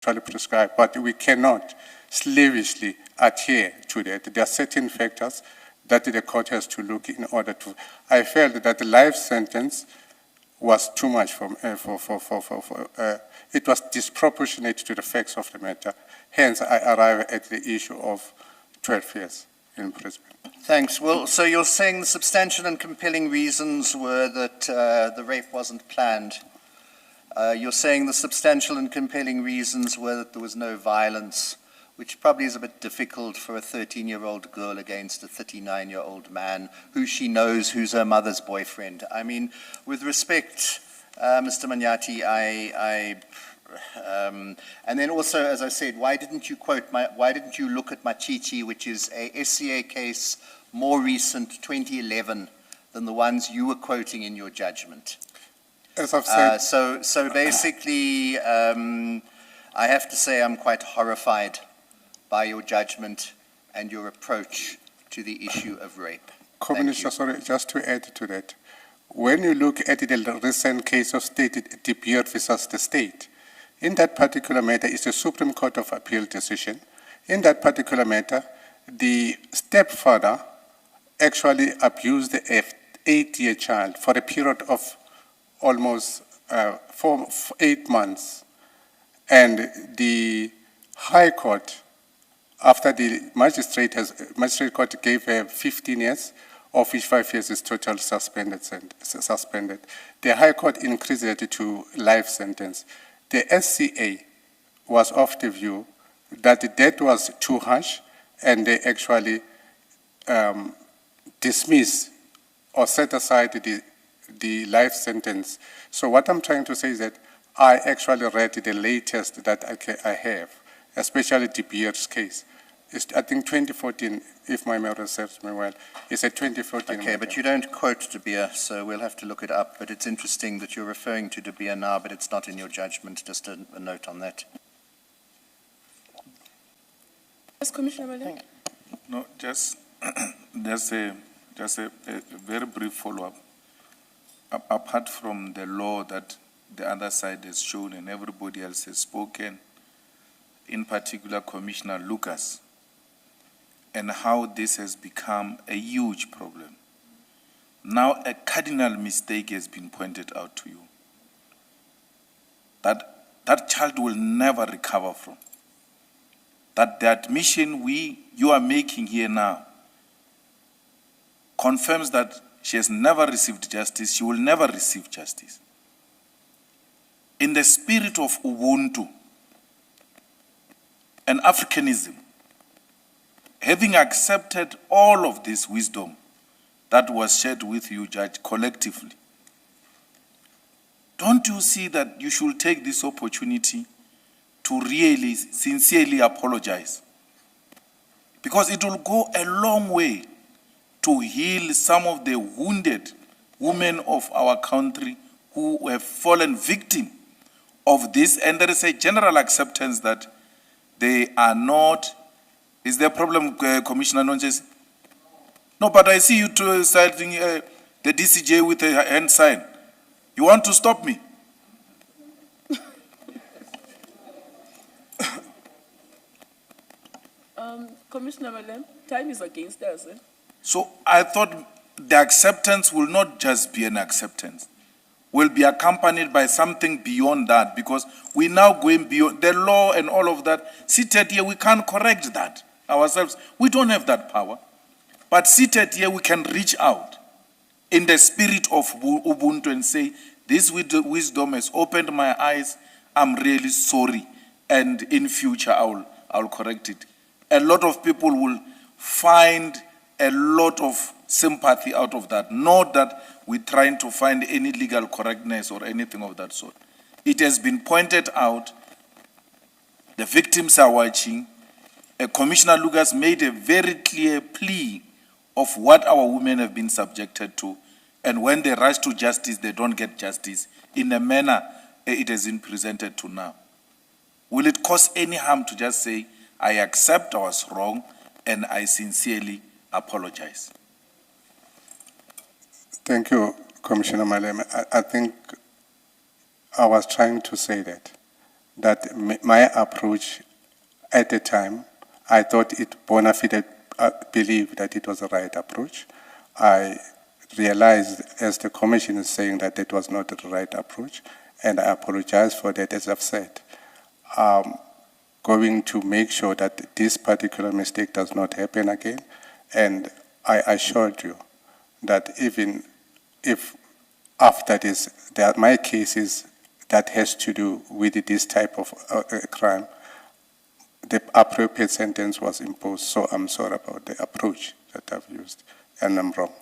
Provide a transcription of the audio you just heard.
actually prescribed, but we cannot slavishly adhere to that. There are certain factors that the court has to look in order to. I felt that the life sentence was too much it was disproportionate to the facts of the matter. Hence, I arrive at the issue of 12 years imprisonment. Thanks. Well, so you're saying the substantial and compelling reasons were that the rape wasn't planned. You're saying the substantial and compelling reasons were that there was no violence, which probably is a bit difficult for a 13-year-old girl against a 39-year-old man who she knows who's her mother's boyfriend. I mean, with respect, Mr. Manyati, and then also, as I said, why didn't you look at Machichi, which is a SCA case more recent, 2011, than the ones you were quoting in your judgment? As I've said, so basically, I have to say I'm quite horrified by your judgment and your approach to the issue of rape. Commissioner, sorry, just to add to that, when you look at the recent case of State De Beer versus the state, in that particular matter, it's a Supreme Court of Appeal decision. In that particular matter, the stepfather actually abused the 8-year child for a period of almost 8 months. And the High Court, after the magistrate court gave her 15 years, of which 5 years is total suspended. The High Court increased it to life sentence. The SCA was of the view that the death was too harsh, and they actually dismissed or set aside the life sentence. So what I'm trying to say is that I actually read the latest that I have, especially De Beer's case. It's, I think 2014, if my memory serves me well, it's a 2014. Okay, but you don't quote De Beer, so we'll have to look it up. But it's interesting that you're referring to De Beer now, but it's not in your judgment. Just a note on that. Yes, Commissioner Malema. No, just a very brief follow-up. Apart from the law that the other side has shown and everybody else has spoken, in particular Commissioner Lucas, and how this has become a huge problem. Now a cardinal mistake has been pointed out to you that child will never recover from. That the admission you are making here now confirms that she has never received justice, she will never receive justice. In the spirit of Ubuntu and Africanism, having accepted all of this wisdom that was shared with you, Judge, collectively, don't you see that you should take this opportunity to really, sincerely apologize? Because it will go a long way to heal some of the wounded women of our country who have fallen victim of this, and there is a general acceptance that they are not. Is there a problem, Commissioner Nonjes? No, but I see you two citing the DCJ with a hand sign. You want to stop me? Commissioner Malema, time is against us. So I thought the acceptance will not just be an acceptance, will be accompanied by something beyond that, because we're now going beyond the law and all of that. Seated here, we can't correct that ourselves. We don't have that power. But seated here, we can reach out in the spirit of Ubuntu and say, this wisdom has opened my eyes. I'm really sorry. And in future, I'll correct it. A lot of people will find a lot of sympathy out of that. Not that we're trying to find any legal correctness or anything of that sort. It has been pointed out. The victims are watching. Commissioner Lucas made a very clear plea of what our women have been subjected to. And when they rush to justice, they don't get justice in the manner it has been presented to now. Will it cause any harm to just say, I accept I was wrong and I sincerely apologize? Thank you, Commissioner Malema. I think I was trying to say that that my approach at the time, I thought it bona fide, believed that it was the right approach. I realized, as the Commission is saying, that it was not the right approach, and I apologize for that, as I've said. Going to make sure that this particular mistake does not happen again, and I assured you that even if after this, that my cases that has to do with this type of crime, the appropriate sentence was imposed. So I'm sorry about the approach that I've used, and I'm wrong.